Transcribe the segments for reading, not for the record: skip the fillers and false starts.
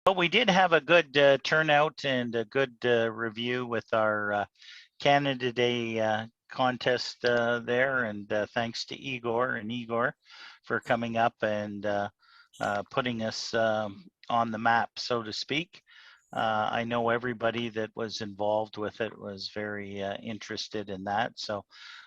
But we did have a good turnout and a good review with our Canada Day contest there, and thanks to Igor for coming up and putting us on the map, so to speak. I know everybody that was involved with it was very interested in that. So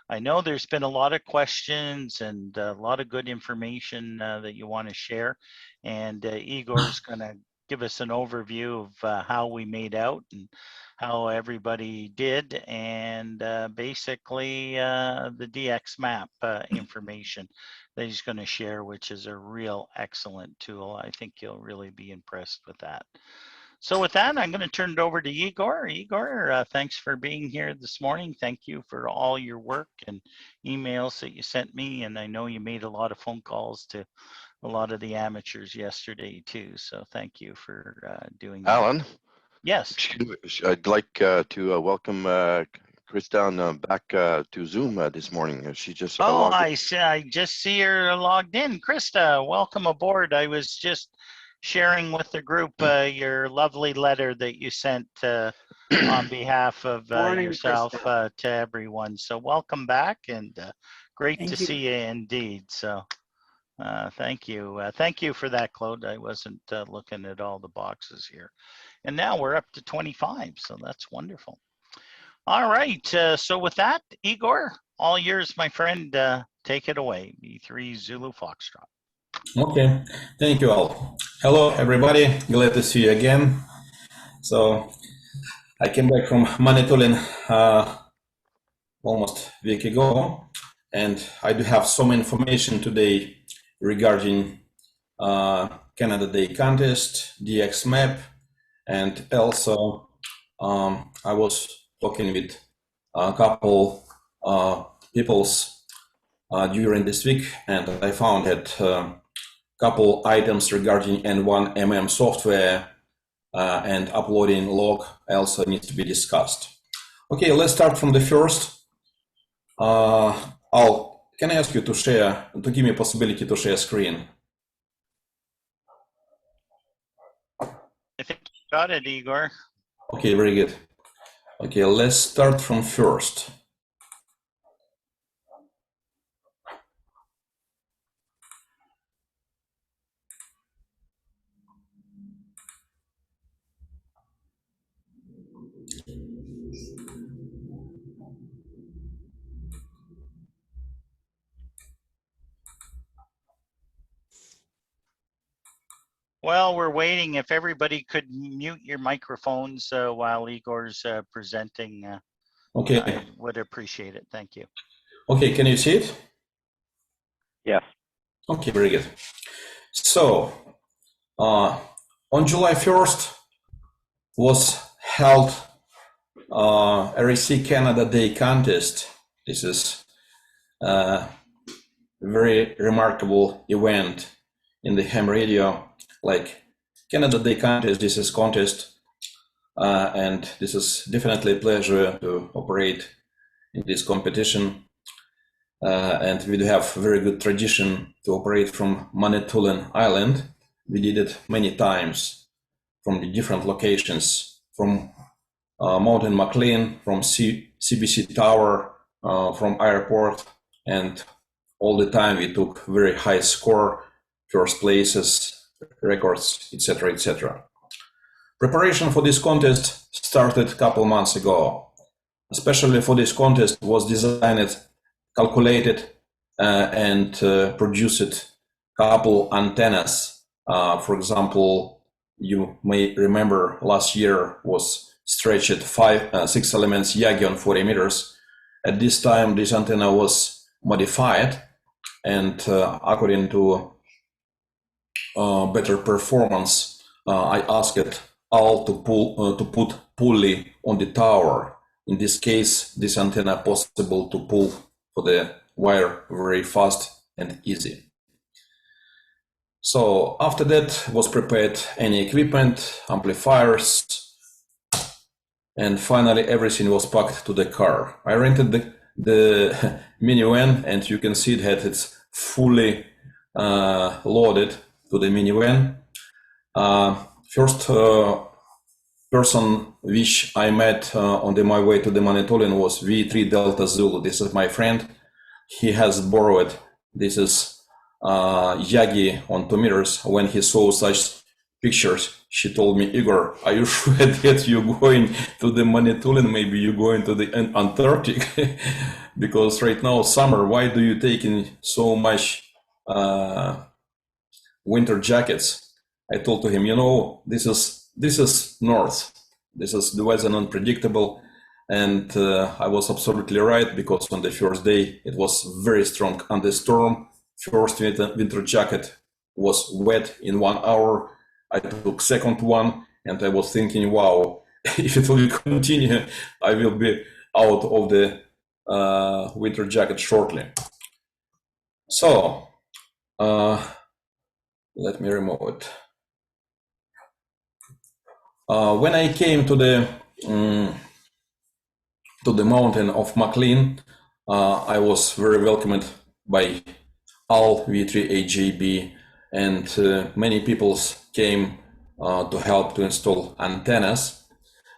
I know there's been a lot of questions and a lot of good information that you want to share. And Igor's going to give us an overview of how we made out and how everybody did, and basically the DX map information that he's going to share, which is a real excellent tool. I think you'll really be impressed with that. So with that, I'm going to turn it over to Igor. Igor, thanks for being here this morning. Thank you for all your work and emails that you sent me. And I know you made a lot of phone calls to a lot of the amateurs yesterday too. So thank you for doing that. Alan? Yes. I'd like to welcome Krista back to Zoom this morning. She just logged in. I just see her logged in. Krista, welcome aboard. I was just sharing with the group your lovely letter that you sent on behalf of yourself to everyone. So welcome back, and great to see you indeed. So thank you. Thank you for that, Claude. I wasn't looking at all the boxes here. And now we're up to 25, so that's wonderful. All right, so with that, Igor, all yours, my friend. Take it away, B3 Zulu Foxtrot. Okay, thank you all. Hello, everybody. Glad to see you again. So I came back from Manitoulin almost a week ago, and I do have some information today regarding Canada Day contest, DX map, and also I was talking with a couple peoples during this week, and I found that couple items regarding N1MM software and uploading log also needs to be discussed. Okay, let's start from the first. Can I ask you to give me a possibility to share screen? I think you got it, Igor. Okay, very good. Okay, let's start from first. Well, we're waiting. If everybody could mute your microphones while Igor's presenting, okay, I would appreciate it. Thank you. Okay, can you see it? Yes. Okay, very good. So, on July 1st was held RAC Canada Day contest. This is a very remarkable event in the ham radio. Like Canada Day contest, this is contest, and this is definitely a pleasure to operate in this competition. And we do have very good tradition to operate from Manitoulin Island. We did it many times from the different locations, from Mountain McLean, from CBC Tower, from airport, and all the time we took very high score, first places, records, etc., etc. Preparation for this contest started a couple months ago. Especially for this contest was designed, calculated, and produced couple antennas. For example, you may remember last year was stretched 6 elements Yagi on 40 meters. At this time, this antenna was modified, and according to better performance, I asked Al to put pulley on the tower. In this case, this antenna possible to pull for the wire very fast and easy. So after that was prepared any equipment, amplifiers, and finally everything was packed to the car. I rented the minivan, and you can see that it's fully loaded to the minivan. first person which I met on my way to the Manitoulin was V3 Delta Zulu. This is my friend. He has borrowed. This is Yagi on 2 meters. When he saw such pictures, she told me, Igor, are you sure that you're going to the Manitoulin? Maybe you're going to the Antarctic? Because right now, summer, why do you take in so much winter jackets? I told to him, you know, this is north. This is the weather unpredictable. And I was absolutely right, because on the first day, it was very strong thunderstorm. First winter jacket was wet in 1 hour. I took second one, and I was thinking, wow, if it will continue, I will be out of the winter jacket shortly. So let me remove it. When I came to the mountain of McLean, I was very welcomed by all V3AJB, and many people came to help to install antennas,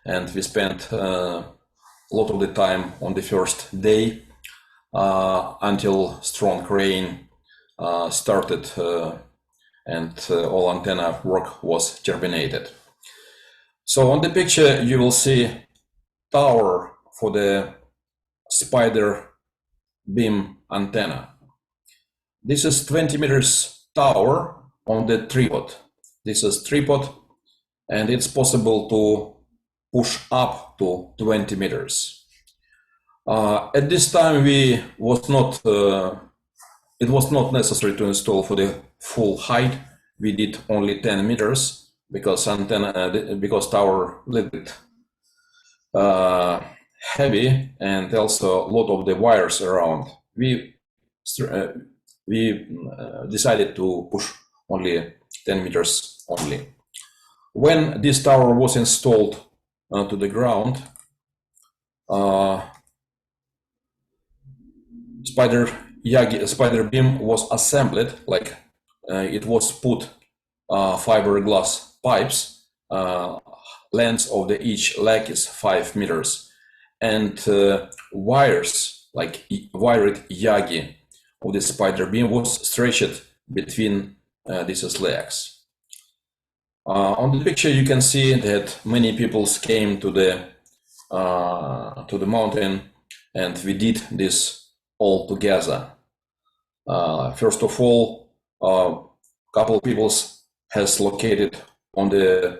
and we spent a lot of the time on the first day until strong rain started and all antenna work was terminated. So on the picture you will see tower for the spider beam antenna. This is 20 meters tower on the tripod. This is tripod, and it's possible to push up to 20 meters. At this time, it was not necessary to install for the full height. We did only 10 meters because because tower a little bit heavy, and also a lot of the wires around. We decided to push only 10 meters only. When this tower was installed to the ground, spider beam was assembled, like it was put fiberglass pipes. Length of each leg is 5 meters, and wires, like wired Yagi of the spider beam, was stretched between these legs. On the picture, you can see that many people came to the mountain, and we did this all together. First of all, a couple of people has located on the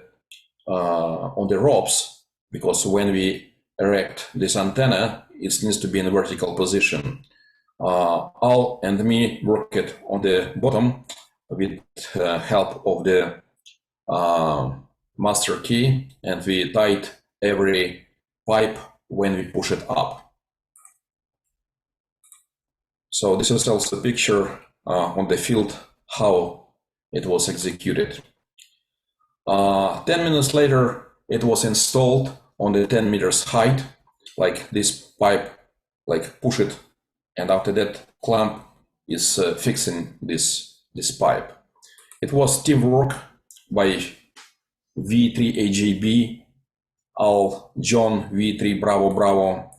ropes, because when we erect this antenna, it needs to be in a vertical position. Al and me worked on the bottom with help of the master key, and we tied every pipe when we push it up. So this is also a picture on the field how it was executed. 10 minutes later, it was installed on the 10 meters height, like this pipe, like push it, and after that clamp is fixing this pipe. It was teamwork by V3AJB, Al, John V3 Bravo Bravo,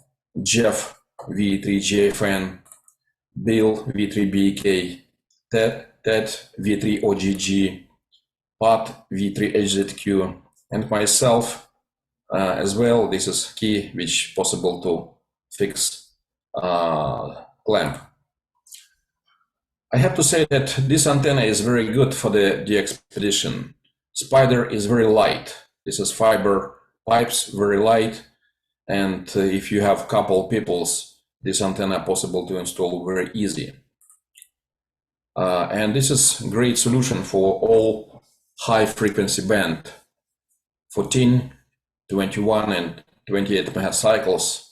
Jeff V3JFN, Bill V3BK, Ted V3OGG, Pat V3HZQ, and myself as well. This is key which possible to fix clamp. I have to say that this antenna is very good for the expedition. Spider is very light. This is fiber pipes, very light, and if you have couple peoples, this antenna possible to install very easy. And this is a great solution for all high frequency band, 14, 21, and 28 megacycles.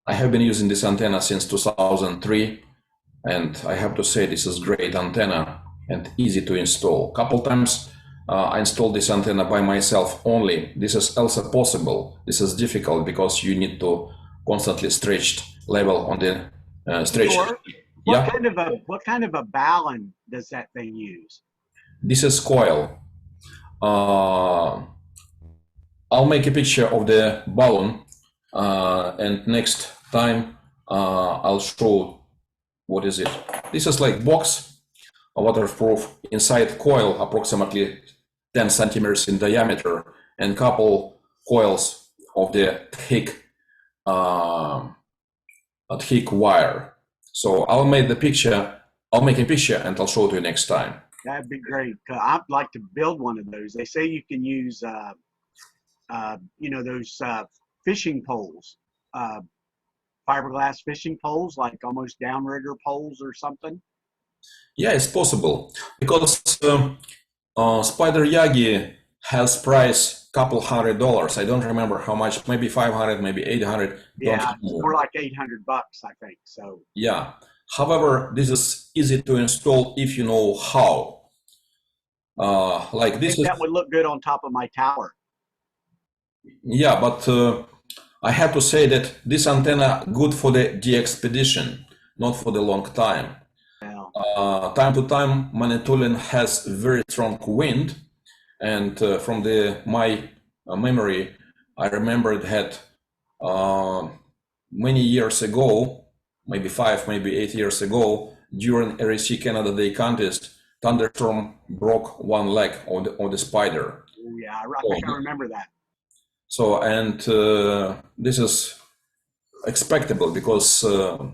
I have been using this antenna since 2003, and I have to say this is great antenna and easy to install. Couple times I installed this antenna by myself only. This is also possible. This is difficult because you need to constantly stretch level on the stretch. What kind of a balun does that thing use? This is coil. I'll make a picture of the balloon, and next time I'll show what is it. This is like box, waterproof, inside coil approximately 10 centimeters in diameter, and couple coils of the thick wire. So I'll make a picture and I'll show it to you next time. That'd be great. I'd like to build one of those. They say you can use, those fishing poles, fiberglass fishing poles, like almost downrigger poles or something. Yeah, it's possible because Spider Yagi has price couple $100. I don't remember how much, maybe 500, maybe 800. Yeah, it's more like $800, I think. So yeah. However, this is easy to install if you know how. Like this is, that would look good on top of my tower. yeah, but I have to say that this antenna good for the expedition, not for the long time. Yeah. Time to time, Manitoulin has very strong wind, and from my memory, I remember that many years ago, maybe 5, maybe 8 years ago, during RAC Canada Day contest, thunderstorm broke one leg on the Spider. Oh, yeah, I think I remember that. So, and this is expectable because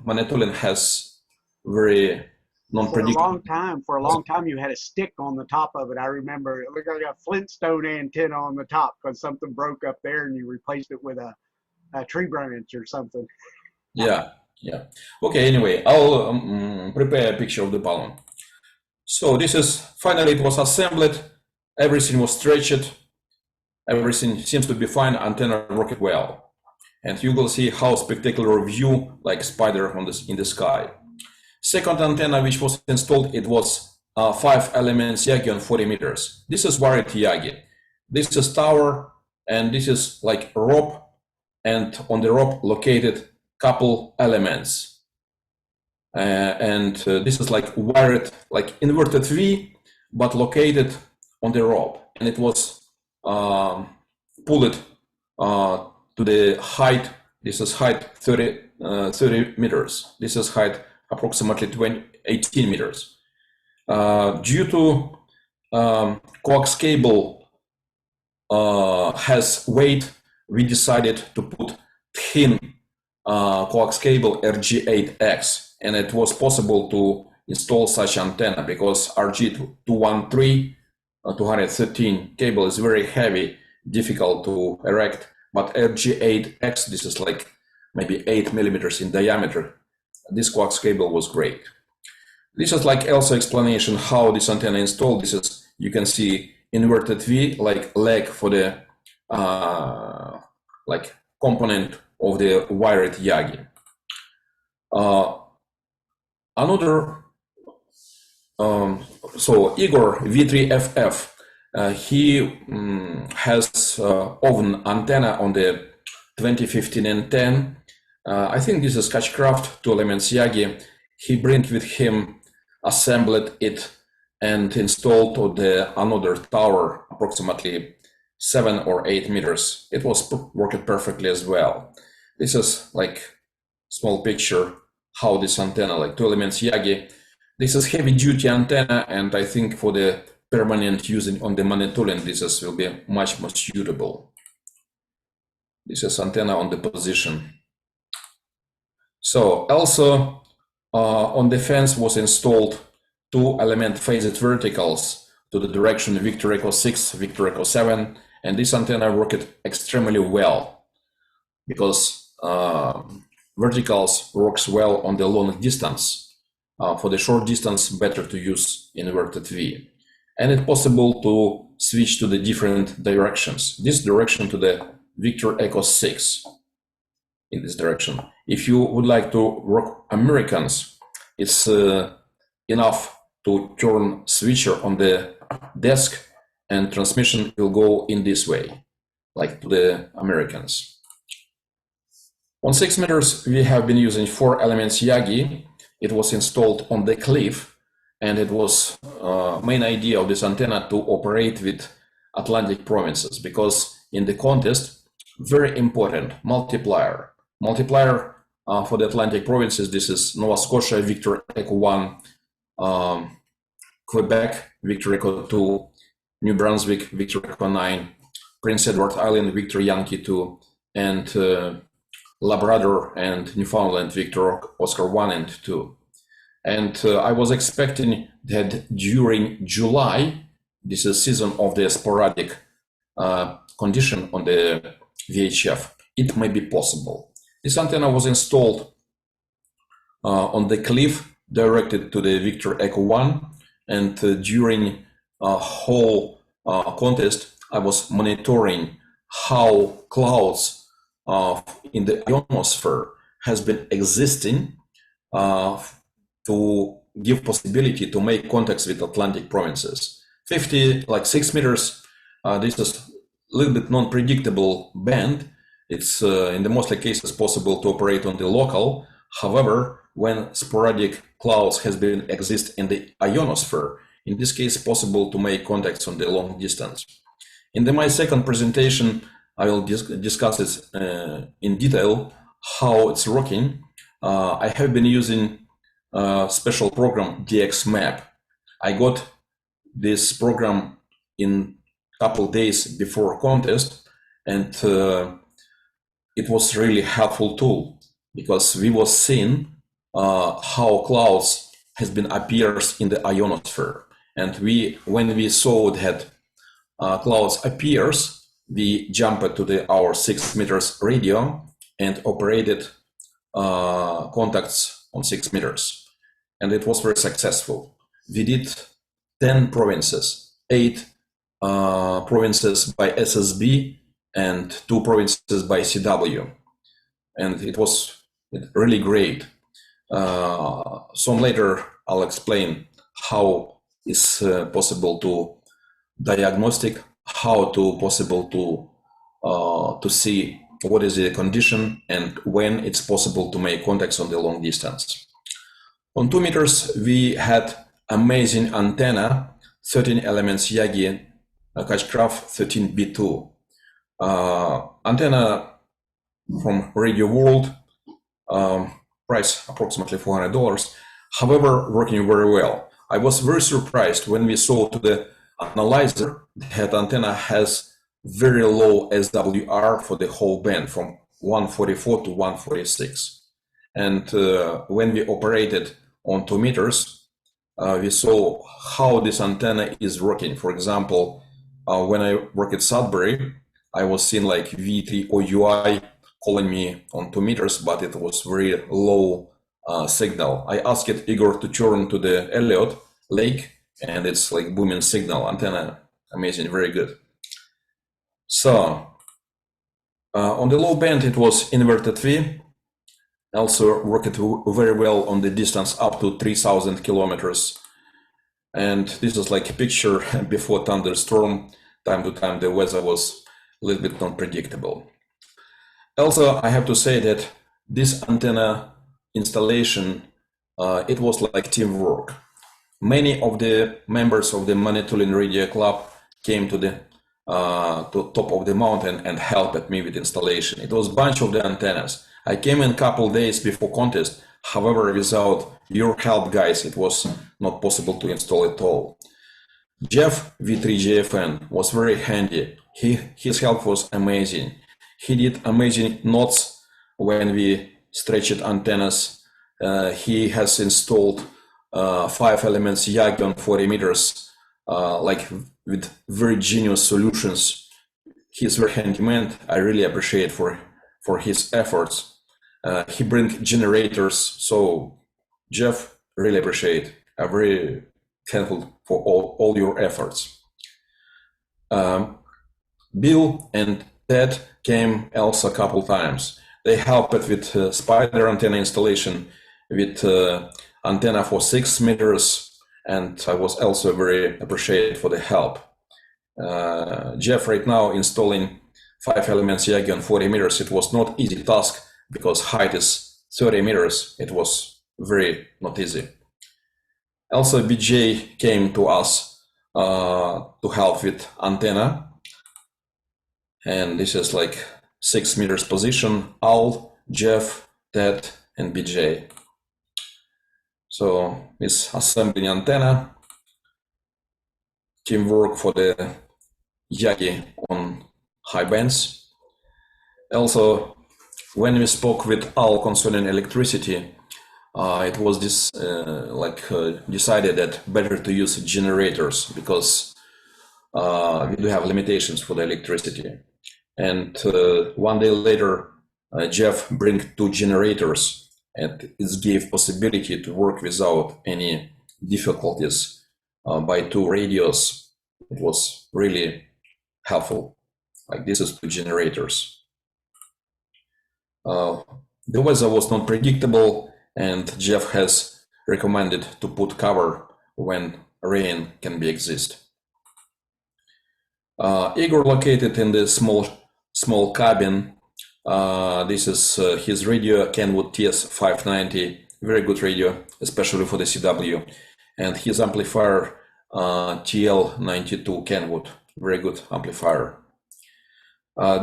Manitoulin has very non-predictable. For a long time, you had a stick on the top of it. I remember it looked like a Flintstone antenna on the top because something broke up there, and you replaced it with a tree branch or something. Yeah. Okay. Anyway, I'll prepare a picture of the balloon. So this is finally it was assembled. Everything was stretched. Everything seems to be fine. Antenna worked well, and you will see how spectacular view like spider on this in the sky. Second antenna which was installed, it was 5 elements Yagi on 40 meters. This is wired Yagi. This is tower, and this is like rope, and on the rope located couple elements. And this is like wired, like inverted V, but located on the rope, and it was pulled to the height. This is height 30 meters. This is height approximately 18 meters. Due to coax cable has weight, we decided to put thin coax cable RG8X, and it was possible to install such antenna because RG213 213 cable is very heavy, difficult to erect, but RG8X, this is like maybe 8 millimeters in diameter. This coax cable was great. This is like also explanation how this antenna installed. This is, you can see inverted V, like leg for the like component of the wired Yagi. So Igor V3FF, he has oven antenna on the 2015 and 10. I think this is Catchcraft 2 elements Yagi. He bring with him, assembled it, and installed to the another tower, approximately 7 or 8 meters. It was working perfectly as well. This is like small picture how this antenna, like 2 elements Yagi. This is heavy duty antenna, and I think for the permanent using on the Manitoulin, this will be much more suitable. This is antenna on the position. So also on the fence was installed 2 element phased verticals to the direction Victor Echo 6, Victor Echo 7, and this antenna worked extremely well because verticals works well on the long distance. For the short distance, better to use inverted V. And it's possible to switch to the different directions. This direction to the Victor Echo 6 in this direction. If you would like to work Americans, it's enough to turn switcher on the desk and transmission will go in this way, like to the Americans. On 6 meters, we have been using 4 elements Yagi. It was installed on the cliff, and it was main idea of this antenna to operate with Atlantic provinces, because in the contest, very important multiplier. Multiplier for the Atlantic provinces, this is Nova Scotia, Victor Echo 1, Quebec, Victor Echo 2, New Brunswick, Victor Echo 9, Prince Edward Island, Victor Yankee 2, and Labrador and Newfoundland, Victor Oscar 1 and 2. And I was expecting that during July, this is season of the sporadic condition on the VHF, it may be possible. This antenna was installed on the cliff directed to the Victor Echo 1, and during a whole contest, I was monitoring how clouds in the ionosphere has been existing to give possibility to make contacts with Atlantic provinces. 6 meters, this is a little bit non-predictable band. It's in the mostly cases possible to operate on the local. However, when sporadic clouds has been exist in the ionosphere, in this case possible to make contacts on the long distance. In my second presentation, I will discuss it in detail, how it's working. I have been using a special program, DXMap. I got this program in a couple days before contest, and it was really helpful tool, because we was seeing how clouds has been appears in the ionosphere. And when we saw that clouds appears, we jumped to our 6 meters radio and operated contacts on 6 meters. And it was very successful. We did 10 provinces, 8 provinces by SSB and 2 provinces by CW. And it was really great. Some later I'll explain how is possible to diagnostic, how to possible to see what is the condition and when it's possible to make contacts on the long distance. On 2 meters, we had amazing antenna, 13 elements Yagi Catchcraft 13B2. Antenna from Radio World, price approximately $400. However, working very well. I was very surprised when we saw to the analyzer that antenna has very low SWR for the whole band from 144 to 146. And when we operated on 2 meters, we saw how this antenna is working. For example, when I work at Sudbury, I was seeing like V3 OUI calling me on 2 meters, but it was very low signal. I asked Igor to turn to the Elliott Lake, and it's like booming signal. Antenna, amazing, very good. So on the low band, it was inverted V. Also worked very well on the distance up to 3,000 kilometers. And this is like a picture before thunderstorm. Time to time, the weather was a little bit unpredictable. Also, I have to say that this antenna installation, it was like teamwork. Many of the members of the Manitoulin Radio Club came to the top of the mountain and helped me with installation. It was a bunch of the antennas. I came in a couple days before contest. However, without your help, guys, it was not possible to install it all. Jeff V3JFN was very handy. His help was amazing. He did amazing knots when we stretched antennas. He has installed 5 elements Yagi on 40 meters, like with very genius solutions. He's very handy man. I really appreciate for his efforts. He brings generators. So Jeff, really appreciate. I'm very thankful for all your efforts. Bill and Ted came also a couple times. They helped with spider antenna installation, with antenna for 6 meters, and I was also very appreciated for the help. Jeff right now installing 5 elements Yagi on 40 meters. It was not easy task because height is 30 meters. It was very not easy. Also, BJ came to us to help with antenna. And this is like 6 meters position, Al, Jeff, Ted, and BJ. So it's assembling antenna, teamwork for the Yagi on high bands. Also, when we spoke with Al concerning electricity, it was decided that better to use generators because we do have limitations for the electricity. And one day later, Jeff bring 2 generators, and it gave possibility to work without any difficulties by 2 radios. It was really helpful. Like this is 2 generators. The weather was not predictable, and Jeff has recommended to put cover when rain can be exist. Igor located in the small cabin. This is his radio, Kenwood TS590, very good radio, especially for the CW, and his amplifier TL92 Kenwood, very good amplifier.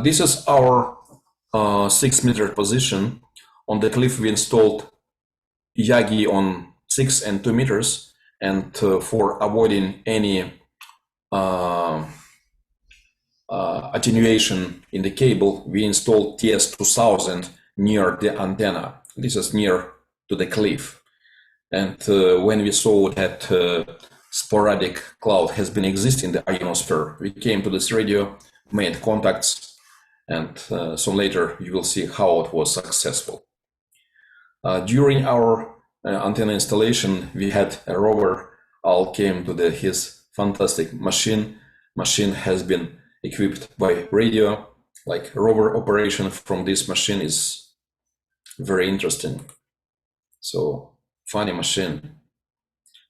This is our 6 meter position. On the cliff we installed Yagi on 6 and 2 meters, and for avoiding any attenuation in the cable, we installed TS2000 near the antenna. This is near to the cliff. And when we saw that sporadic cloud has been existing in the ionosphere, we came to this radio, made contacts, and so later you will see how it was successful. During our antenna installation, we had a rover. Al came to his fantastic machine. Machine has been equipped by radio. Like rover operation from this machine is very interesting. So funny machine.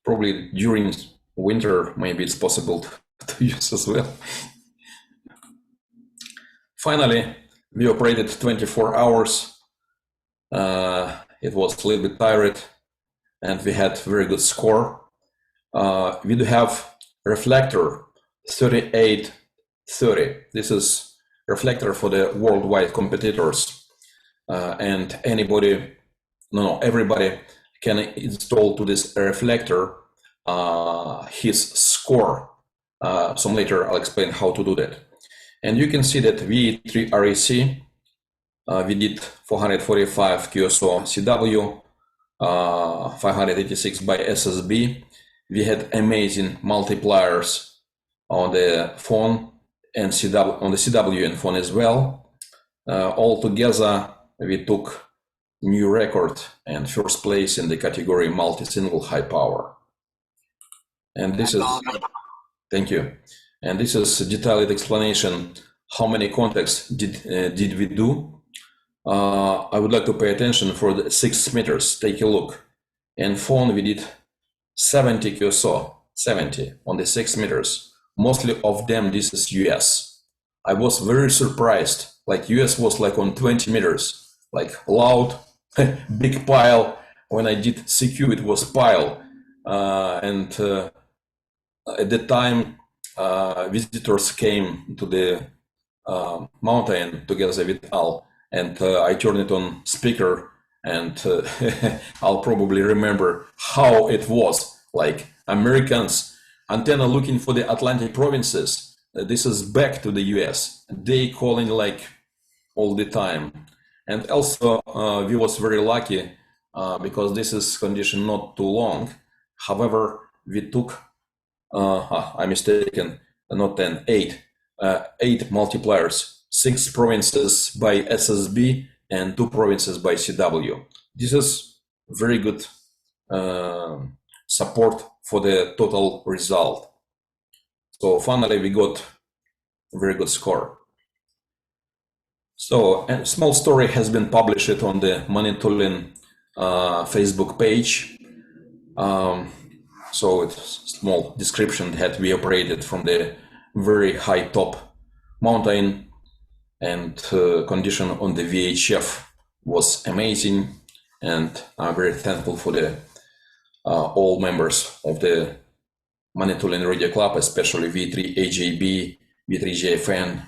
Probably during winter, maybe it's possible to use as well. Finally, we operated 24 hours. It was a little bit tired, and we had very good score. We do have reflector 3830. This is reflector for the worldwide competitors, and everybody can install to this reflector his score. Some later I'll explain how to do that. And you can see that V3 REC, we did 445 QSO CW, 586 by SSB. We had amazing multipliers on the phone and CW, on the CW and phone as well. All together, we took new record and first place in the category multi-single high power. And this is, thank you. And this is a detailed explanation how many contacts did we do. I would like to pay attention for the 6 meters. Take a look. And phone we did 70 QSO, 70 on the 6 meters. Mostly of them this is US. I was very surprised. Like US was like on 20 meters, like loud, big pile. When I did CQ it was pile. And at the time visitors came to the mountain together with Al, and I turned it on speaker, and I'll probably remember how it was. Like Americans antenna looking for the Atlantic provinces. This is back to the US. They calling like all the time. And also we was very lucky because this is condition not too long. However, we took I'm mistaken, not 10, 8 multipliers, 6 provinces by SSB and 2 provinces by CW. This is very good support for the total result. So finally we got a very good score. So a small story has been published on the Manitoulin Facebook page. So it's a small description that we operated from the very high top mountain, and condition on the VHF was amazing, and I'm very thankful for the all members of the Manitoulin Radio Club, especially V3AJB, V3JFN,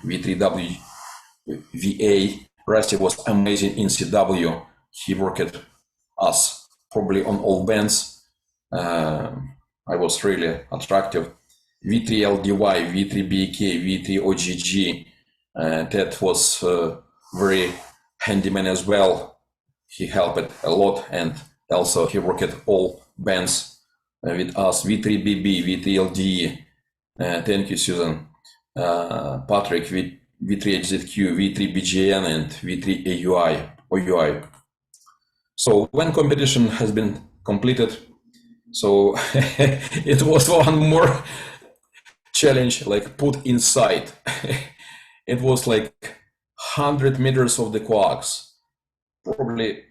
V3WVA. Rusty was amazing in CW. He worked us probably on all bands. I was really attractive. V3LDY, V3BK, V3OGG. That was very handyman as well. He helped a lot, and also he worked all bands with us. V3BB, V3LDE. Thank you, Susan. Patrick, V3HZQ, V3BGN, and V3AUI. So when competition has been completed, so it was one more challenge, like put inside. It was like 100 meters of the coax, probably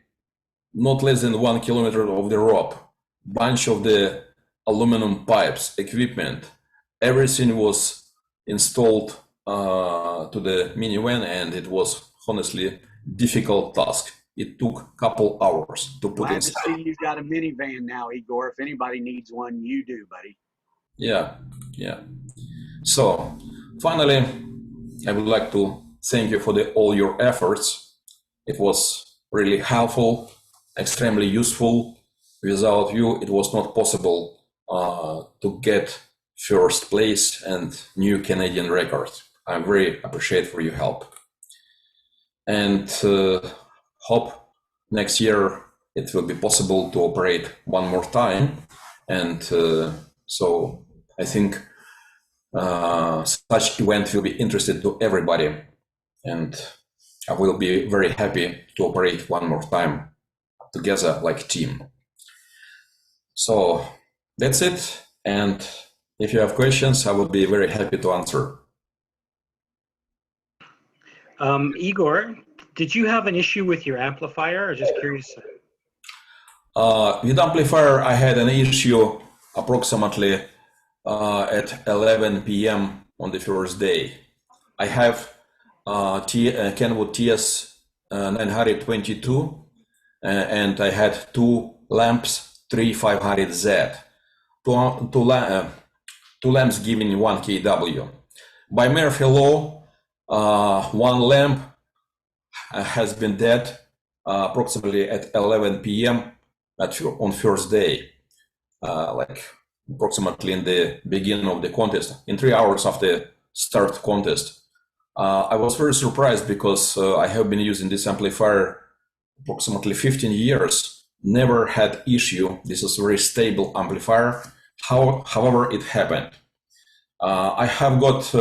not less than 1 kilometer of the rope, bunch of the aluminum pipes, equipment, everything was installed to the minivan, and it was honestly difficult task. It took a couple hours to put Glad inside. to see you've got a minivan now, Igor. If anybody needs one, you do, buddy. Yeah. So finally, I would like to thank you for all your efforts. It was really helpful, extremely useful. Without you, it was not possible to get first place and new Canadian record. I'm very appreciative for your help, and hope next year it will be possible to operate one more time. And so I think such event will be interesting to everybody, and I will be very happy to operate one more time together like team. So that's it, and if you have questions, I would be very happy to answer. Igor, did you have an issue with your amplifier, or just curious? With amplifier, I had an issue approximately at 11 p.m. on the first day. I have Kenwood TS 922, and I had two lamps, 3500Z, two lamps giving 1 kW. By Murphy law, one lamp has been dead approximately at 11 p.m. on first day, like approximately in the beginning of the contest, in 3 hours after start contest. I was very surprised because I have been using this amplifier approximately 15 years, never had issue. This is a very stable amplifier. However, it happened. I have got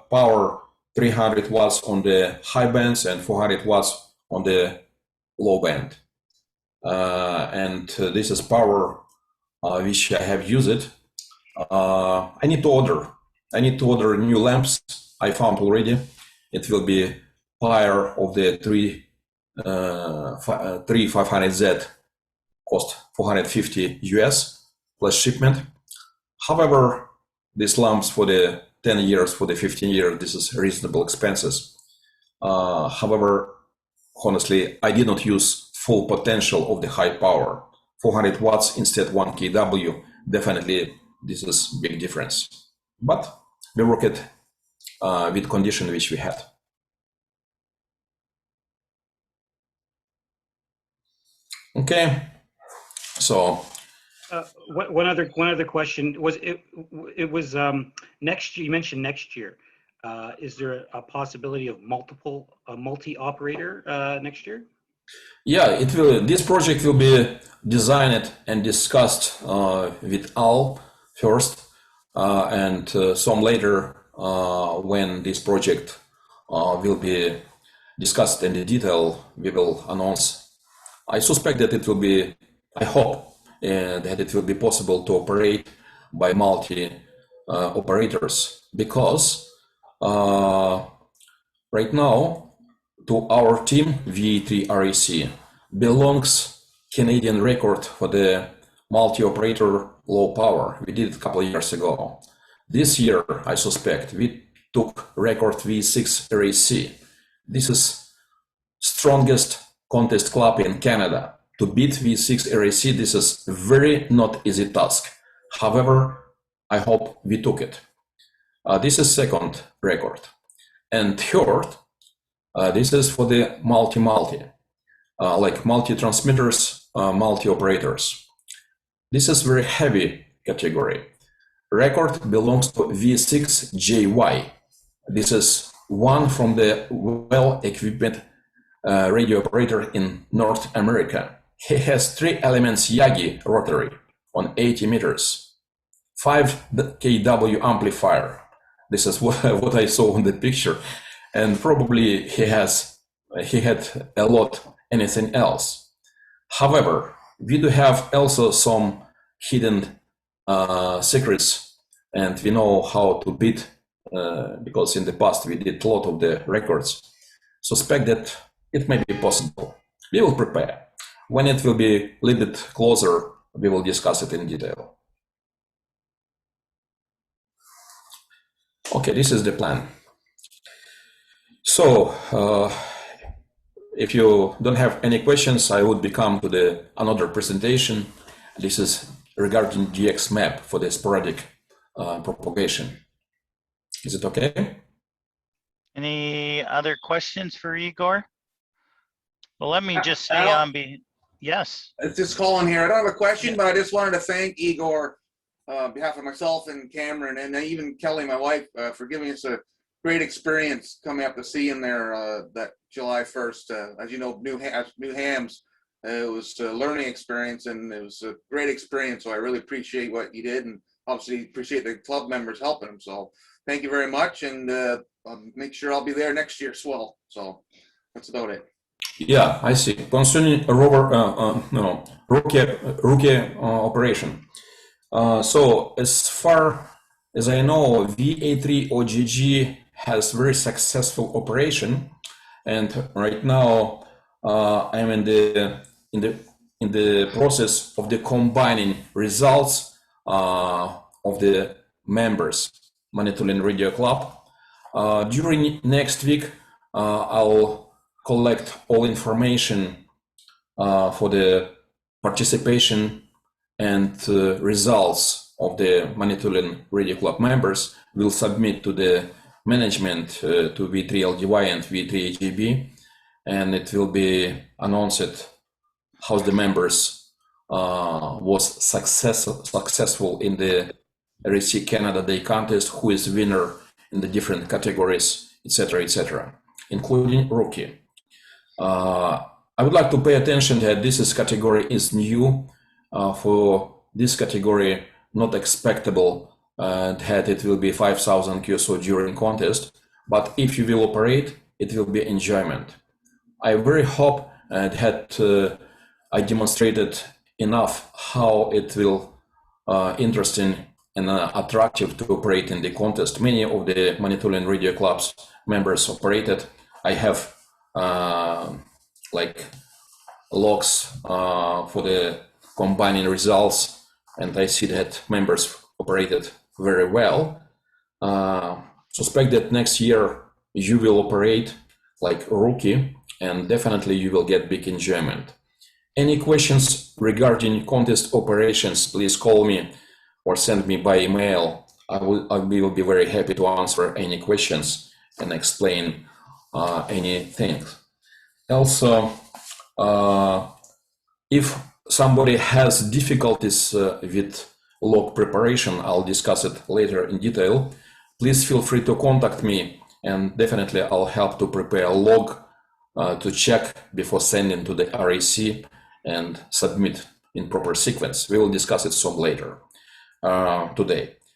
power 300 watts on the high bands and 400 watts on the low band. And this is power which I have used. I need to order new lamps. I found already. It will be pair of the 3500Z, cost 450 US plus shipment. However, these lamps for the 10 years, for the 15 years, this is reasonable expenses. However, honestly, I did not use full potential of the high power. 400 watts instead 1 kW, definitely this is big difference. But we worked with condition which we had. Okay, so One other question was it was next year. You mentioned next year. Is there a possibility of multi-operator next year? yeah, it will. This project will be designed and discussed with Al first, and some later when this project will be discussed in the detail, we will announce. I suspect that it will be. I hope that it will be possible to operate by multi-operators, because right now to our team V3RAC belongs Canadian record for the multi-operator low power. We did it a couple of years ago. This year, I suspect, we took record V6RAC. This is strongest contest club in Canada. To beat V6RAC, this is very not easy task. However, I hope we took it. This is second record. And third, this is for the multi-multi, like multi-transmitters, multi-operators. This is very heavy category. Record belongs to V6JY. This is one from the well-equipped radio operator in North America. He has 3 elements Yagi rotary on 80 meters, 5 kW amplifier. This is what I saw in the picture, and probably he had a lot anything else. However, we do have also some hidden secrets, and we know how to beat because in the past we did a lot of the records. Suspect that it may be possible. We will prepare. When it will be a little bit closer, we will discuss it in detail. Okay, this is the plan. So, if you don't have any questions, I would become to another presentation. This is regarding GX map for the sporadic propagation. Is it okay? Any other questions for Igor? Well, let me just say yes. It's just Colin here. I don't have a question, but I just wanted to thank Igor on behalf of myself and Cameron, and even Kelly, my wife, for giving us a great experience coming up to see him there that July 1st. As you know, New Hams, it was a learning experience, and it was a great experience. So I really appreciate what you did, and obviously appreciate the club members helping him. So thank you very much, and I'll make sure I'll be there next year as well. So that's about it. Yeah, I see. Concerning rookie operation. So as far as I know, VA3 OGG has very successful operation, and right now I'm in the process of the combining results of the members Manitoulin Radio Club. During next week, I'll collect all information for the participation and results of the Manitoulin Radio Club members. Will submit to the management to V3LGY and V3HGB, and it will be announced how the members was successful in the RSC Canada Day contest, who is winner in the different categories, etc., including rookie. I would like to pay attention that this category is new. For this category, not expectable that it will be 5,000 QSO during contest, but if you will operate, it will be enjoyment. I very hope that I demonstrated enough how it will interesting and attractive to operate in the contest. Many of the Manitoulin Radio Club's members operated. I have like logs for the combining results, and I see that members operated very well. Suspect that next year you will operate like a rookie, and definitely you will get big enjoyment. Any questions regarding contest operations, please call me or send me by email. I will be very happy to answer any questions and explain anything. Also, if somebody has difficulties with log preparation, I'll discuss it later in detail. Please feel free to contact me, and definitely I'll help to prepare a log to check before sending to the RAC and submit in proper sequence. We will discuss it some later today.